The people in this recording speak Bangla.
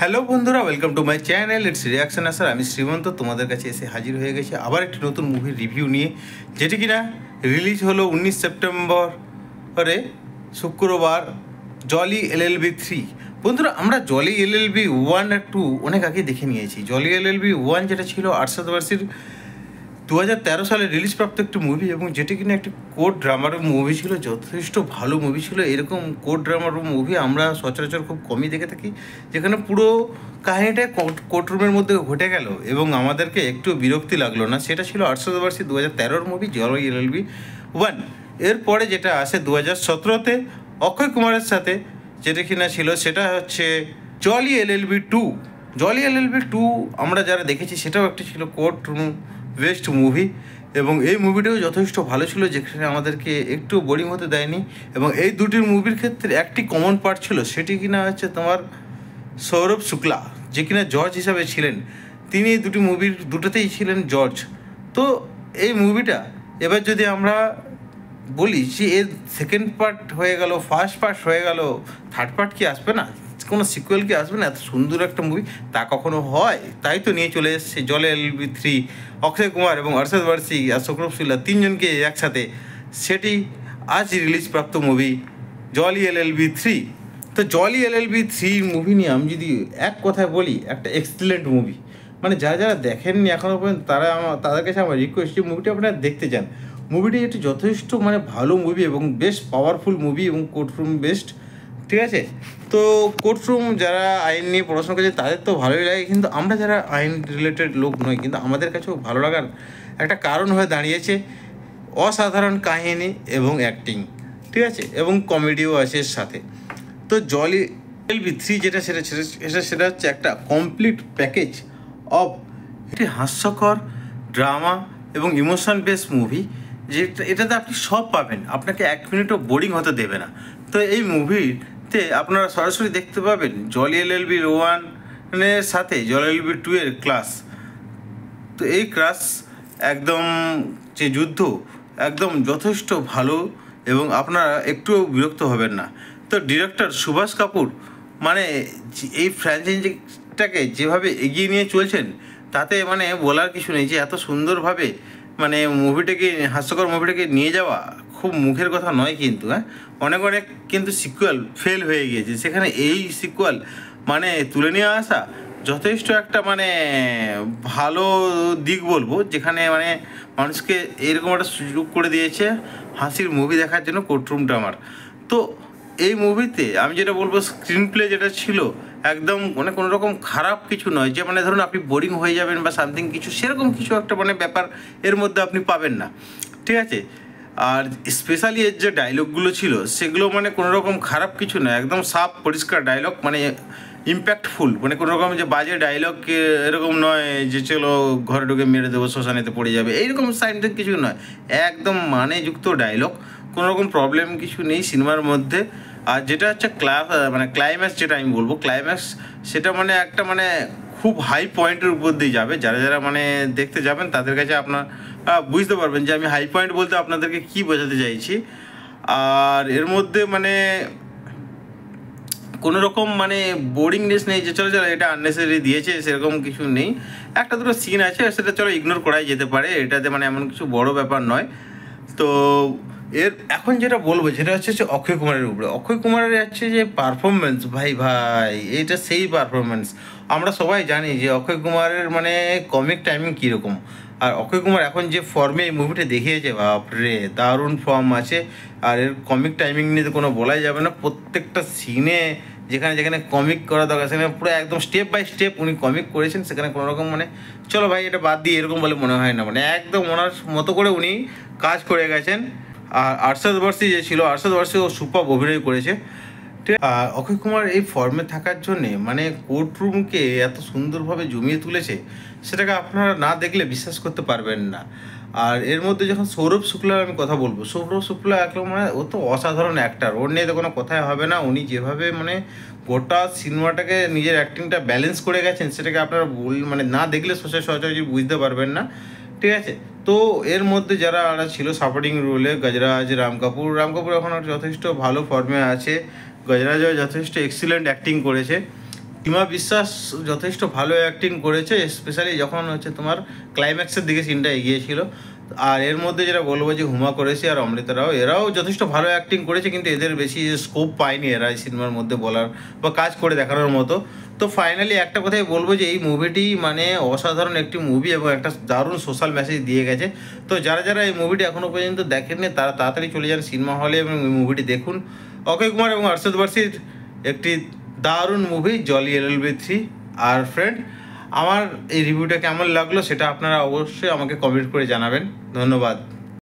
হ্যালো বন্ধুরা, welcome to my channel it's reaction আসার। আমি শ্রীমন্ত তোমাদের কাছে এসে হাজির হয়ে গেছি আবার একটি নতুন মুভির রিভিউ নিয়ে, যেটি কিনা রিলিজ হলো 19 সেপ্টেম্বরে শুক্রবার, জলি এলএলবি 3। বন্ধুরা, আমরা জলি এলএলবি 1 আর 2 অনেক আগে দেখে নিয়েছি। জলি এলএলবি 1 যেটা ছিল আরশাদ ওয়ারসির 2013 সালে রিলিজপ্রাপ্ত একটি মুভি, এবং যেটি কিনা একটি কোর্ট ড্রামার মুভি ছিল। যথেষ্ট ভালো মুভি ছিল। এরকম কোর্ট ড্রামার মুভি আমরা সচরাচর খুব কমই দেখে থাকি, যেখানে পুরো কাহিনিটা কোর্টরুমের মধ্যে ঘটে গেল এবং আমাদেরকে একটু বিরক্তি লাগলো না। সেটা ছিল আরশাদ ওয়ারসি 2013 মুভি জলি এলএলবি 1। এরপরে যেটা আসে 2017-তে অক্ষয় কুমারের সাথে, যেটা কিনা ছিল সেটা হচ্ছে জলি এলএলবি 2। জলি এলএলবি 2 আমরা যারা দেখেছি সেটাও একটি ছিল কোর্ট রুম বেস্ট মুভি, এবং এই মুভিটাও যথেষ্ট ভালো ছিল, যেখানে আমাদেরকে একটু বোরিং হতে দেয়নি। এবং এই দুটির মুভির ক্ষেত্রে একটি কমন পার্ট ছিল, সেটি কিনা হচ্ছে তোমার সৌরভ শুক্লা, যে কিনা জর্জ হিসাবে ছিলেন। তিনি এই দুটি মুভির দুটোতেই ছিলেন জর্জ। তো এই মুভিটা এবার যদি আমরা বলি যে এর সেকেন্ড পার্ট হয়ে গেল, ফার্স্ট পার্ট হয়ে গেল, থার্ড পার্ট কি আসবে না, কোনো সিকুয়েল কি আসবে না? এত সুন্দর একটা মুভি তা কখনো হয়? তাই তো নিয়ে চলে এসেছে জলি এলএলবি 3, অক্ষয় কুমার এবং আরশাদ ওয়ারসি আর সৌরভ শুক্লা তিনজনকে একসাথে। সেটি আজ রিলিজপ্রাপ্ত মুভি জলি এলএলবি 3। তো জলি এলএলবি 3 মুভি নিয়ে আমি যদি এক কথায় বলি, একটা এক্সিলেন্ট মুভি। মানে যারা যারা দেখেননি এখনও পর্যন্ত তাদের কাছে আমার রিকোয়েস্ট, যে মুভিটি আপনারা দেখতে যান। মুভিটি একটি যথেষ্ট ভালো মুভি এবং বেশ পাওয়ারফুল মুভি এবং কোর্টরুম বেস্ট, ঠিক আছে? তো কোর্টরুম যারা আইন নিয়ে পড়াশোনা করছে তাদের তো ভালোই লাগে, কিন্তু আমরা যারা আইন রিলেটেড লোক নই, কিন্তু আমাদের কাছেও ভালো লাগার একটা কারণ হয়ে দাঁড়িয়েছে অসাধারণ কাহিনী এবং অ্যাক্টিং, ঠিক আছে? এবং কমেডিও আছে এর সাথে। তো জলি এলএলবি 3 যেটা সেটা হচ্ছে একটা কমপ্লিট প্যাকেজ অফ একটি হাস্যকর ড্রামা এবং ইমোশন বেস মুভি, এটাতে আপনি সব পাবেন, আপনাকে এক মিনিটও বোরিং হতে দেবে না। তো এই মুভিতে আপনারা সরাসরি দেখতে পাবেন জলি এলএলবি 1 এর সাথে জলি এলএলবি 2 এর ক্লাস। তো এই ক্লাস একদম যে যুদ্ধ একদম যথেষ্ট ভালো, এবং আপনারা একটুও বিরক্ত হবেন না। তো ডিরেক্টর সুভাষ কাপুর এই ফ্র্যাঞ্চাইজিটাকে যেভাবে এগিয়ে নিয়ে চলছেন, তাতে বলার কিছু নেই। যে এত সুন্দরভাবে মুভিটাকে, হাস্যকর মুভিটাকে নিয়ে যাওয়া খুব মুখের কথা নয়, কিন্তু অনেক অনেক কিন্তু সিকুয়েল ফেল হয়ে গিয়েছে। সেখানে এই সিকুয়েল তুলে নিয়ে আসা যথেষ্ট একটা ভালো দিক বলবো, যেখানে মানুষকে এরকম একটা সুযোগ করে দিয়েছে হাসির মুভি দেখার জন্য কোর্টরুম ড্রামার। তো এই মুভিতে আমি যেটা বলবো, স্ক্রিন প্লে যেটা ছিল একদম কোনো রকম খারাপ কিছু নয়, যে ধরুন আপনি বোরিং হয়ে যাবেন বা সামথিং কিছু, সেরকম কিছু একটা ব্যাপার এর মধ্যে আপনি পাবেন না, ঠিক আছে? আর স্পেশালি এর যে ডায়লগগুলো ছিল সেগুলো কোনো রকম খারাপ কিছু নয়, একদম সাফ পরিষ্কার ডায়লগ, ইম্প্যাক্টফুল, কোনো রকম যে বাজে ডায়লগ এরকম নয় যে চলো ঘরে ঢুকে মেরে দেবো, শ্মশানেতে পড়ে যাবে, এইরকম সাইন্টিফিক কিছু নয়। একদম যুক্ত ডায়লগ, কোনো রকম প্রবলেম কিছু নেই সিনেমার মধ্যে। আর যেটা হচ্ছে ক্লাইম্যাক্স, যেটা আমি বলবো ক্লাইম্যাক্স, সেটা একটা খুব হাই পয়েন্টের উপর দিয়ে যাবে। যারা যারা দেখতে যাবেন তাদের কাছে আপনার বুঝতে পারবেন যে আমি হাই পয়েন্ট বলতে আপনাদেরকে কী বোঝাতে চাইছি। আর এর মধ্যে কোনো রকম বোরিংনেস নেই যে চলো এটা আননেসেসারি দিয়েছে, সেরকম কিছু নেই। একটা দুটো সিন আছে, সেটা চলো ইগনোর করাই যেতে পারে, এটাতে এমন কিছু বড় ব্যাপার নয়। তো এখন যেটা বলবো সেটা হচ্ছে অক্ষয় কুমারের উপরে। অক্ষয় কুমারের হচ্ছে যে পারফরমেন্স, ভাই এইটা সেই পারফরমেন্স। আমরা সবাই জানি যে অক্ষয় কুমারের কমিক টাইমিং কীরকম, আর অক্ষয় কুমার এখন যে ফর্মে এই মুভিটা দেখিয়েছে, বাপরে দারুণ ফর্ম আছে। আর এর কমিক টাইমিং নিয়ে তো কোনো বলাই যাবে না। প্রত্যেকটা সিনে যেখানে যেখানে কমিক করা দরকার, সেখানে পুরো একদম স্টেপ বাই স্টেপ উনি কমিক করেছেন। সেখানে কোনো রকম চলো ভাই এটা বাদ দিয়ে এরকম বলে মনে হয় না, একদম ওনার মতো করে উনি কাজ করে গেছেন। আর আরশাদ ওয়ারসি যে ছিল, আরশাদ ওয়ারসি ও সুপার অভিনয় করেছে। ঠিক, আর অক্ষয় কুমার এই ফর্মে থাকার জন্যে কোর্টরুমকে এত সুন্দরভাবে জমিয়ে তুলেছে, সেটাকে আপনারা না দেখলে বিশ্বাস করতে পারবেন না। আর এর মধ্যে যখন সৌরভ শুক্লার আমি কথা বলবো, সৌরভ শুক্লা একদম ও তো অসাধারণ অ্যাক্টার, ওর নিয়ে তো কোনো কথাই হবে না। উনি যেভাবে গোটা সিনেমাটাকে নিজের অ্যাক্টিংটা ব্যালেন্স করে গেছেন, সেটাকে আপনারা না দেখলে সচরাচর বুঝতে পারবেন না, ঠিক আছে? তো এর মধ্যে যারা ছিল সাপোর্টিং রোলে, গজরাজ, রাম কাপুর এখন যথেষ্ট ভালো ফর্মে আছে। গজরাজও যথেষ্ট এক্সিলেন্ট অ্যাক্টিং করেছে। সীমা বিশ্বাস যথেষ্ট ভালো অ্যাক্টিং করেছে, স্পেশালি যখন হচ্ছে তোমার ক্লাইম্যাক্সের দিকে সিনটা এগিয়েছিল। আর এর মধ্যে যেটা বলবো যে হুমা করেছে আর অমৃতা রাও, এরাও যথেষ্ট ভালো অ্যাক্টিং করেছে, কিন্তু এদের বেশি স্কোপ পায়নি এরা এই সিনেমার মধ্যে বলার বা কাজ করে দেখানোর মতো। তো ফাইনালি একটা কথাই বলবো যে এই মুভিটি মানে অসাধারণ একটি মুভি এবং একটা দারুণ সোশ্যাল মেসেজ দিয়ে গেছে। তো যারা যারা এই মুভিটি এখনও পর্যন্ত দেখেননি তারা তাড়াতাড়ি চলে যান সিনেমা হলে এবং এই মুভিটি দেখুন। অক্ষয় কুমার এবং অর্ষদ বার্সির একটি দারুণ মুভি জলি LLB3। আর ফ্রেন্ড, আমার এই রিভিউটা কেমন লাগলো সেটা আপনারা অবশ্যই আমাকে কমেন্ট করে জানাবেন। ধন্যবাদ।